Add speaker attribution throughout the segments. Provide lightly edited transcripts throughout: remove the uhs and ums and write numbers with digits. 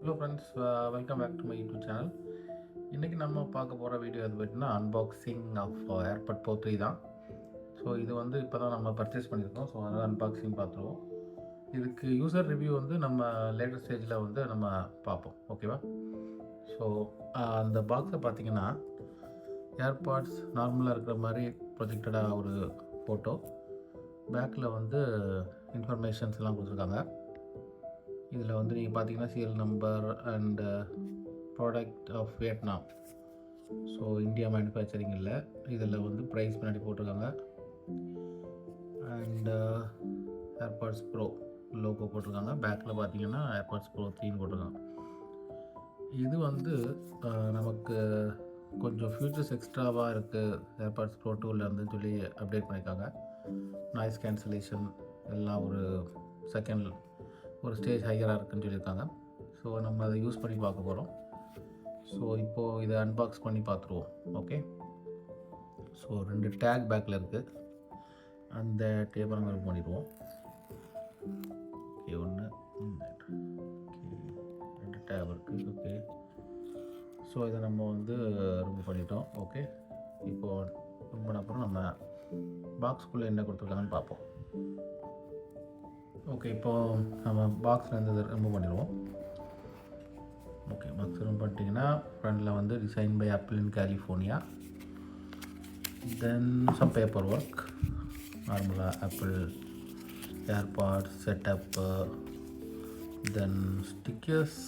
Speaker 1: Hello friends, welcome back to my YouTube channel. இன்றைக்கி நம்ம பார்க்க போகிற வீடியோ எது பார்த்தீங்கன்னா அன்பாக்சிங் ஆஃப் ஏர்பட் ப்ரோ 3 தான். ஸோ இது வந்து இப்போ தான் நம்ம பர்ச்சேஸ் பண்ணியிருக்கோம். ஸோ அதனால் அன்பாக்சிங் பார்த்துருவோம். இதுக்கு யூசர் ரிவ்யூ வந்து நம்ம லேட்டர் ஸ்டேஜில் வந்து நம்ம பார்ப்போம், ஓகேவா? ஸோ அந்த பாக்ஸை பார்த்தீங்கன்னா ஏர்பாட்ஸ் நார்மலாக இருக்கிற மாதிரி ப்ரொஜெக்டடாக ஒரு ஃபோட்டோ, பேக்கில் வந்து இன்ஃபர்மேஷன்ஸ்லாம் கொடுத்துருக்காங்க. இதில் வந்து நீங்கள் பார்த்தீங்கன்னா serial number and product of Vietnam. So India manufacturing இல்லை. இதில் வந்து ப்ரைஸ் பின்னாடி போட்டிருக்காங்க. அண்ட் ஏர்பாட்ஸ் ப்ரோ லோகோ போட்டிருக்காங்க. பேக்கில் பார்த்தீங்கன்னா ஏர்பாட்ஸ் ப்ரோ 3 போட்டிருக்காங்க. இது வந்து நமக்கு கொஞ்சம் ஃபியூச்சர்ஸ் எக்ஸ்ட்ராவாக இருக்குது ஏர்பாட்ஸ் ப்ரோ 2லேருந்து சொல்லி அப்டேட் பண்ணியிருக்காங்க. நாய்ஸ் கேன்சலேஷன் எல்லாம் ஒரு ஸ்டேஜ் ஹையராக இருக்குதுன்னு சொல்லியிருக்காங்க. ஸோ நம்ம அதை யூஸ் பண்ணி பார்க்க போகிறோம். ஸோ இப்போது இதை அன்பாக்ஸ் பண்ணி பார்த்துருவோம், ஓகே? ஸோ 2 டேக் பேக்கில் இருக்குது. அந்த டேப்பை நம்ம ரிமூவ் பண்ணிடுவோம். ஓகே, 1 2 டேப் இருக்குது, ஓகே. ஸோ இதை நம்ம வந்து ரிமூவ் பண்ணிட்டோம், ஓகே. இப்போது ரிமூவ் பண்ண அப்புறம் நம்ம பாக்ஸ்குள்ளே என்ன கொடுத்துருக்காங்கன்னு பார்ப்போம். ஓகே, இப்போது நம்ம பாக்ஸில் இதை ரிமூவ் பண்ணிடுவோம். ஓகே, பாக்ஸ் ரிமூவ் பண்ணிட்டீங்கன்னா ஃப்ரண்டில் வந்து design by Apple in California. Then some paper work, நார்மலாக Apple AirPods setup. Then stickers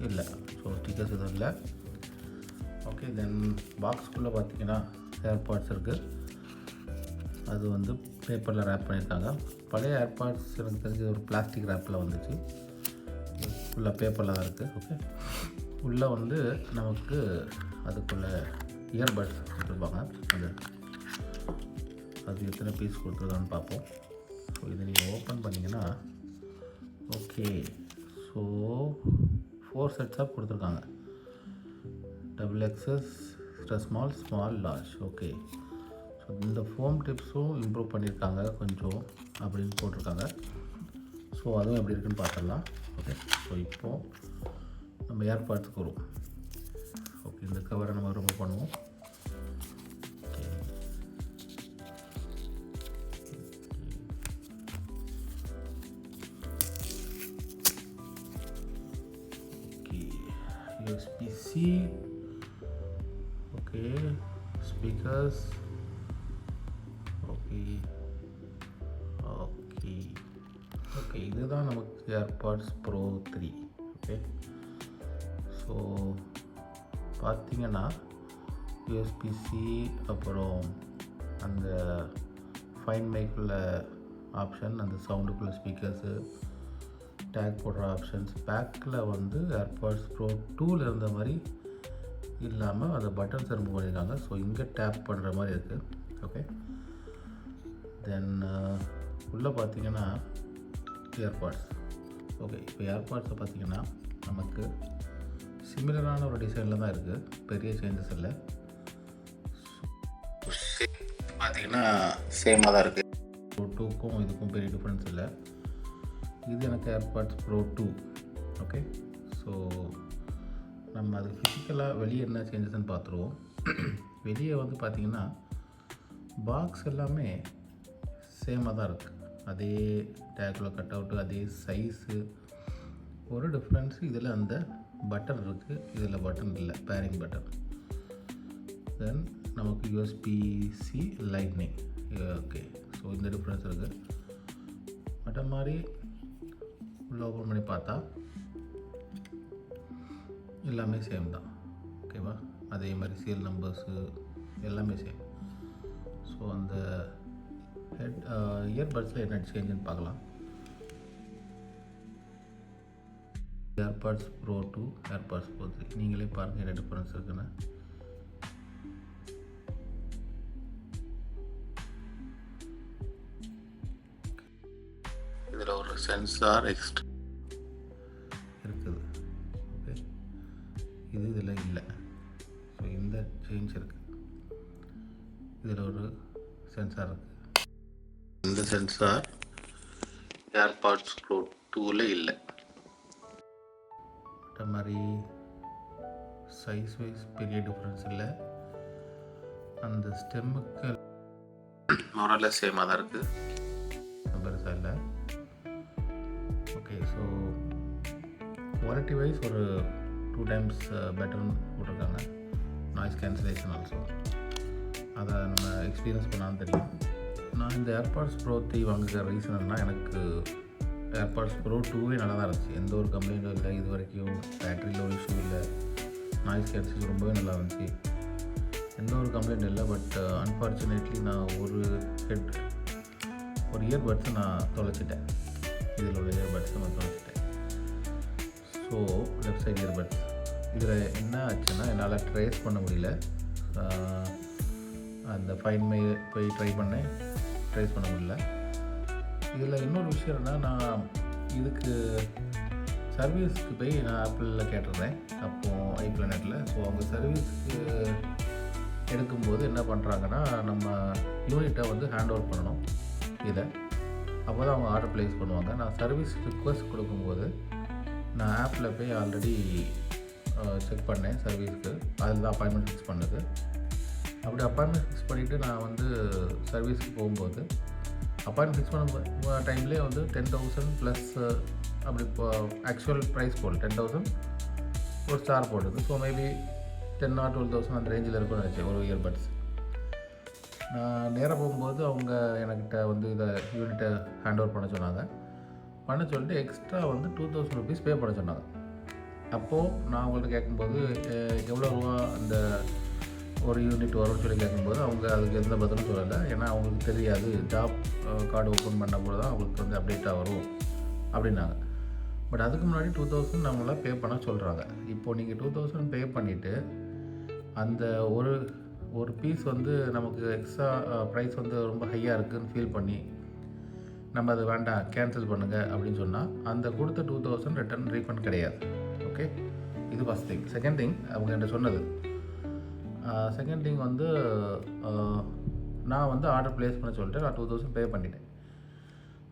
Speaker 1: இல்லை, ஸோ ஸ்டிக்கர்ஸ் எதுவும் இல்லை, ஓகே. தென் பாக்ஸ்குள்ளே பார்த்தீங்கன்னா ஏர்பாட்ஸ் இருக்குது. அது வந்து பேப்பரில் ரேப் பண்ணியிருக்காங்க. பழைய ஏர்பாட்ஸ் எனக்கு தெரிஞ்சு ஒரு பிளாஸ்டிக் ரேப்பில் வந்துச்சு. ஃபுல்லாக பேப்பரில் தான் இருக்குது, ஓகே. உள்ளே வந்து நமக்கு அதுக்குள்ளே இயர்பட்ஸ் கொடுத்துருப்பாங்க. அது எத்தனை பீஸ் கொடுத்துருக்கான்னு பார்ப்போம். ஸோ இதை நீங்கள் ஓப்பன் பண்ணிங்கன்னா ஓகே, ஸோ 4 செட்ஸ் ஆஃப் கொடுத்துருக்காங்க. XXS, small, large, okay. So இந்த ஃபோம் டிப்ஸும் இம்ப்ரூவ் பண்ணியிருக்காங்க கொஞ்சம் அப்படின்னு போட்டிருக்காங்க. ஸோ அதுவும் எப்படி இருக்குன்னு பார்த்துடலாம், ஓகே. ஸோ இப்போது நம்ம ஏர்பாட்ஸ்க்கு வருவோம். ஓகே, இந்த கவரை நம்ம ரிமூவ் பண்ணுவோம். Okay, USB-C, okay. Speakers, okay. இதுதான் நமக்கு ஏர்பாட்ஸ் ப்ரோ 3, ஓகே. ஸோ பார்த்தீங்கன்னா USB-C, அப்புறம் அந்த ஃபைன் மைக்குள்ள ஆப்ஷன், அந்த சவுண்டுக்குள்ள ஸ்பீக்கர்ஸு, டேக் போடுற ஆப்ஷன்ஸ். பேக்கில் வந்து ஏர்பாட்ஸ் ப்ரோ 2ல் இருந்த மாதிரி இல்லாமல் அந்த பட்டன்ஸ் ரிமூவ் பண்ணியிருக்காங்க. ஸோ இங்கே டேப் பண்ணுற மாதிரி இருக்குது, ஓகே. தென் உள்ளே பார்த்தீங்கன்னா ஏர்பாட்ஸ், ஓகே. இப்போ ஏர்பாட்ஸை பார்த்தீங்கன்னா நமக்கு சிமிலரான ஒரு டிசைனில் தான் இருக்குது, பெரிய சேஞ்சஸ் இல்லை. பார்த்தீங்கன்னா சேமாக தான் இருக்குது. ப்ரோ 2க்கும் இதுக்கும் பெரிய டிஃப்ரென்ஸ் இல்லை. இது எனக்கு ஏர்பாட்ஸ் ப்ரோ 2, ஓகே. ஸோ நம்ம அது ஃபிசிக்கலாக வெளியே என்ன சேஞ்சஸ்ன்னு பார்த்துருவோம். வெளியே வந்து பார்த்திங்கன்னா பாக்ஸ் எல்லாமே சேமாக தான் இருக்குது. அதே டேக்கில் கட் அவுட்டு, அதே சைஸு. ஒரு டிஃப்ரென்ஸு இதில் அந்த பட்டன் இருக்குது, இதில் பட்டன் இல்லை, பேரிங் பட்டன். தென் நமக்கு USB-C லைட்னிங், ஓகே. ஸோ இந்த டிஃப்ரென்ஸ் இருக்குது. பட்டன் மாதிரி உள்ள ஓப்பன் பண்ணி பார்த்தா எல்லாமே சேம் தான், ஓகேவா? அதே மாதிரி சீரியல் நம்பர்ஸு எல்லாமே சேம். ஸோ அந்த இயர்பட்ஸில் என்ன சேஞ்சுன்னு பார்க்கலாம். ஏர்பாட்ஸ் ப்ரோ 2, ஏர்பாட்ஸ் ப்ரோ 3 நீங்களே பாருங்கள் என்ன டிஃப்ரென்ஸ் இருக்குன்னு. இதில் ஒரு சென்சார் எக்ஸ்ட்ரா இருக்குது, ஓகே. இதில் இல்லை. ஸோ இந்த சேஞ்ச் இருக்குது. இதில் ஒரு சென்சார் இருக்குது. இந்த சென்சார் ஏர்பாட்ஸ் ப்ரோ 2ல் இல்லை. மற்ற மாதிரி சைஸ் வைஸ் பெரிய டிஃப்ரென்ஸ் இல்லை. அந்த ஸ்டெம்முக்கு மொரல்ல சேமாக தான் இருக்குது, பெருசாக இல்லை. ஓகே, ஸோ குவாலிட்டி வைஸ் ஒரு 2 times பெட்டர்னு போட்டிருக்காங்க. நாய்ஸ் கேன்சலேஷன் ஆல்சோ, அதை நம்ம எக்ஸ்பீரியன்ஸ் பண்ணாலும் தெரியும். நான் இந்த ஏர்பாட்ஸ் ப்ரோ 3 வாங்குகிற ரீசன் என்ன, எனக்கு ஏர்பாட்ஸ் ப்ரோ 2 நல்லா தான் இருந்துச்சு. எந்த ஒரு கம்ப்ளைண்ட்டும் இல்லை இது வரைக்கும். பேட்டரியில் ஒரு இஷ்யூ இல்லை, நாய்ஸ் கேன்சலேஷன் ரொம்பவே நல்லா இருந்துச்சு, எந்த ஒரு கம்ப்ளைண்ட் இல்லை. பட் அன்ஃபார்ச்சுனேட்லி நான் ஒரு இயர்பட்ஸை நான் தொலைச்சிட்டேன். இதில் உள்ள இயர்பட்ஸை நான் தொலைச்சிட்டேன். ஸோ லெஃப்ட் சைட் இயர்பட்ஸ் இதில் என்ன ஆச்சுன்னா என்னால் ட்ரேஸ் பண்ண முடியல. அந்த ஃபைன் மை போய் ட்ரை பண்ணேன், ட்ரேஸ் பண்ண முடியல. இதில் இன்னொரு விஷயம் என்னன்னா, நான் இதுக்கு சர்வீஸ்க்கு போய் நான் ஆப்பிளில் கேட்டிருந்தேன் அப்போது ஐப்ளானெட்டில். ஸோ அவங்க சர்வீஸ்க்கு எடுக்கும்போது என்ன பண்ணுறாங்கன்னா, நம்ம யூனிட்டை வந்து ஹேண்ட் ஓவர் பண்ணணும் இதை, அப்போ தான் அவங்க ஆர்டர் ப்ளேஸ் பண்ணுவாங்க. நான் சர்வீஸ் ரிக்வெஸ்ட் கொடுக்கும்போது நான் ஆப்பில் போய் ஆல்ரெடி செக் பண்ணேன் சர்வீஸ்க்கு, அதில் தான் அப்பாயின்மெண்ட் ஃபிக்ஸ் பண்ணது. அப்படி அப்பாயின்மெண்ட் ஃபிக்ஸ் பண்ணிவிட்டு நான் வந்து சர்வீஸ்க்கு போகும்போது அப்பாயின்மெண்ட் ஃபிக்ஸ் பண்ண டைம்லேயே வந்து 10,000 ப்ளஸ் அப்படி இப்போ ஆக்சுவல் ப்ரைஸ் போடல, 10,000 ஒரு ஸ்டார் போடுது. ஸோ மேபி 10,000 or 12,000 அந்த ரேஞ்சில் இருக்கும்னு நினச்சேன் ஒரு இயர்பட்ஸ். நான் நேராக போகும்போது அவங்க என்கிட்ட வந்து இதை யூனிட்டை ஹேண்ட் ஓவர் பண்ண சொன்னாங்க. பண்ண சொல்லிட்டு எக்ஸ்ட்ரா வந்து 2,000 rupees பே பண்ண சொன்னாங்க. அப்போது நான் அவங்கள்ட்ட கேட்கும்போது எவ்வளோ ரூபா அந்த ஒரு யூனிட் வரும்னு சொல்லி கேட்கும்போது அவங்க அதுக்கு எந்த பதிலும் சொல்லலை. ஏன்னா அவங்களுக்கு தெரியாது, ஜாப் கார்டு ஓப்பன் பண்ண போது தான் அவங்களுக்கு வந்து அப்டேட்டாக வரும் அப்படின்னாங்க. பட் அதுக்கு முன்னாடி 2,000 நம்மளாம் பே பண்ண சொல்கிறாங்க. இப்போது நீங்கள் 2,000 பே பண்ணிவிட்டு அந்த ஒரு பீஸ் வந்து நமக்கு எக்ஸ்ட்ரா ப்ரைஸ் வந்து ரொம்ப ஹையாக இருக்குதுன்னு ஃபீல் பண்ணி நம்ம அது வேண்டாம் கேன்சல் பண்ணுங்கள் அப்படின்னு சொன்னால் அந்த கொடுத்த 2,000 ரிட்டன் ரீஃபண்ட் கிடையாது. ஓகே, இது ஃபஸ்ட் திங். செகண்ட் திங், அவங்க என்கிட்ட சொன்னது செகண்ட் திங் வந்து நான் வந்து ஆர்டர் ப்ளேஸ் பண்ண சொல்லிட்டு நான் 2,000 பே பண்ணிட்டேன்.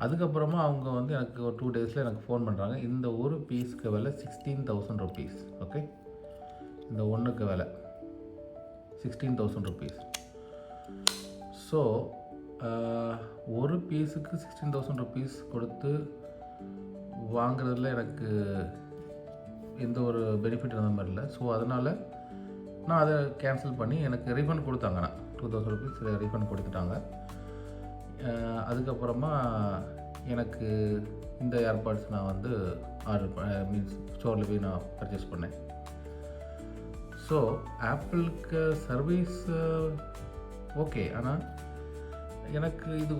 Speaker 1: அதுக்கப்புறமா அவங்க வந்து எனக்கு ஒரு 2 daysல எனக்கு ஃபோன் பண்ணுறாங்க, இந்த ஒரு பீஸ்க்கு விலை 16,000 rupees. ஓகே, இந்த ஒன்றுக்கு விலை 16,000 rupees. ஸோ ஒரு பீஸுக்கு 16,000 rupees கொடுத்து வாங்குறதுல எனக்கு எந்த ஒரு பெனிஃபிட் அந்த மாதிரி இல்லை. ஸோ அதனால் நான் அதை கேன்சல் பண்ணி எனக்கு ரீஃபண்ட் கொடுத்தாங்க. நான் 2,000 rupees ரீஃபண்ட் கொடுத்துட்டாங்க. அதுக்கப்புறமா எனக்கு இந்த ஏர்பாட்ஸ் நான் வந்து மீன்ஸ் ஸ்டோரில் போய் நான் பர்ச்சேஸ் பண்ணேன். ஸோ ஆப்பிளுக்கு சர்வீஸ் ஓகே, ஆனால் எனக்கு இது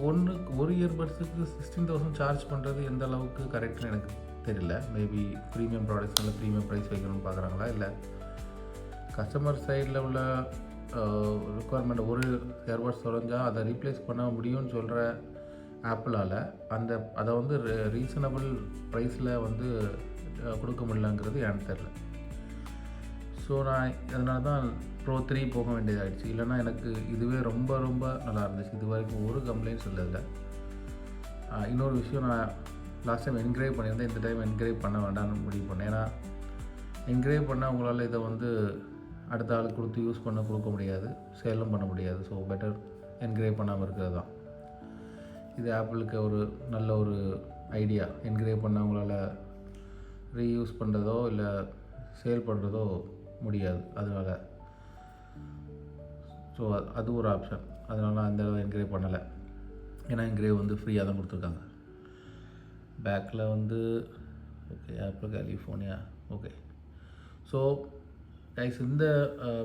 Speaker 1: ஒரு இயர்பட்ஸுக்கு 16,000 சார்ஜ் பண்ணுறது எந்த அளவுக்கு கரெக்ட்னு எனக்கு தெரியல. மேபி ப்ரீமியம் ப்ராடக்ட்ஸ்னால ப்ரீமியம் ப்ரைஸ் வைக்கணும்னு பார்க்குறாங்களா, இல்லை கஸ்டமர் சைடில் உள்ள ரிக்குவயர்மெண்ட் ஒரு ஏர்பட்ஸ் தொலைஞ்சால் அதை ரீப்ளேஸ் பண்ண முடியும்னு சொல்கிற ஆப்பிளால் அதை வந்து ரீசனபிள் ப்ரைஸில் வந்து கொடுக்க முடியலங்கிறது எனக்கு தெரில. ஸோ நான் அதனால தான் ப்ரோ 3 போக வேண்டியதாகிடுச்சு. இல்லைனா எனக்கு இதுவே ரொம்ப ரொம்ப நல்லா இருந்துச்சு. இது வரைக்கும் ஒரு கம்ப்ளைண்ட்ஸ் இல்லை. இன்னொரு விஷயம், நான் லாஸ்ட் டைம் என்கிரேவ் பண்ணியிருந்தேன், இந்த டைம் என்கிரேவ் பண்ண வேண்டாம்னு முடிவு பண்ணேன். ஏன்னா என்கிரேவ் பண்ணால் உங்களால் இதை வந்து அடுத்த ஆளுக்கு கொடுக்க முடியாது, சேலும் பண்ண முடியாது. ஸோ பெட்டர் என்கிரேவ் பண்ணாமல் இருக்கிறது தான். இது ஆப்பிளுக்கு ஒரு நல்ல ஒரு ஐடியா. என்கிரேவ் பண்ணால் உங்களால் ரீயூஸ் பண்ணுறதோ இல்லை சேல் பண்ணுறதோ முடியாது. அதனால் ஸோ அது ஒரு ஆப்ஷன். அதனால் நான் அந்த என்கிரேவ் பண்ணலை. ஏன்னா என்கிரேவ் வந்து ஃப்ரீயாக தான் கொடுத்துருக்காங்க. பேக்கில் வந்து okay, apple California. Okay, so guys, இந்த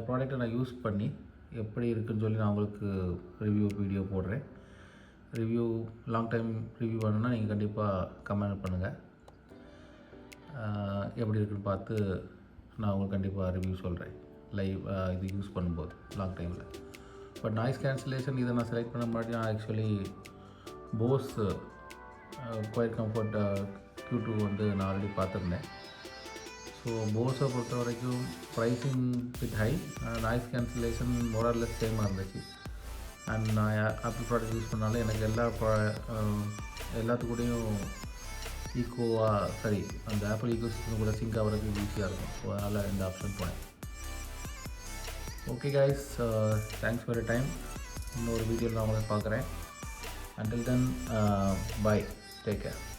Speaker 1: ப்ராடக்டை நான் யூஸ் பண்ணி எப்படி இருக்குன்னு சொல்லி நான் உங்களுக்கு ரிவ்யூ வீடியோ போடுறேன். லாங் டைம் ரிவ்யூ வேணும்னா நீங்கள் கண்டிப்பாக கமெண்ட் பண்ணுங்கள். எப்படி இருக்குன்னு பார்த்து நான் உங்களுக்கு கண்டிப்பாக ரிவ்யூ சொல்கிறேன் லைவ் இது யூஸ் பண்ணும்போது லாங் டைமில். பட் நாய்ஸ் கேன்சலேஷன் இதை நான் செலக்ட் பண்ண முன்னாடி நான் actually Bose quite comfort Q2 வந்து நான் ஆல்ரெடி பார்த்துருந்தேன். ஸோ போஸை பொறுத்த வரைக்கும் pricing bit high, noise cancellation more or less சேமாக இருந்துச்சு. அண்ட் நான் ஆப்பிள் ப்ராடக்ட் யூஸ் பண்ணாலும் எனக்கு எல்லாத்துக்கூடையும் சரி அந்த ஆப்பிள் ஈகோசிஸ்டம் கூட சிங்க் ஆகிறதுக்கு ஈஸியாக இருக்கும். ஸோ அதனால் இந்த ஆப்ஷன் போனேன். Okay guys, thanks for your time. இன்னொரு வீடியோவில் நான் உங்களை பார்க்குறேன். Until then, bye. Take care.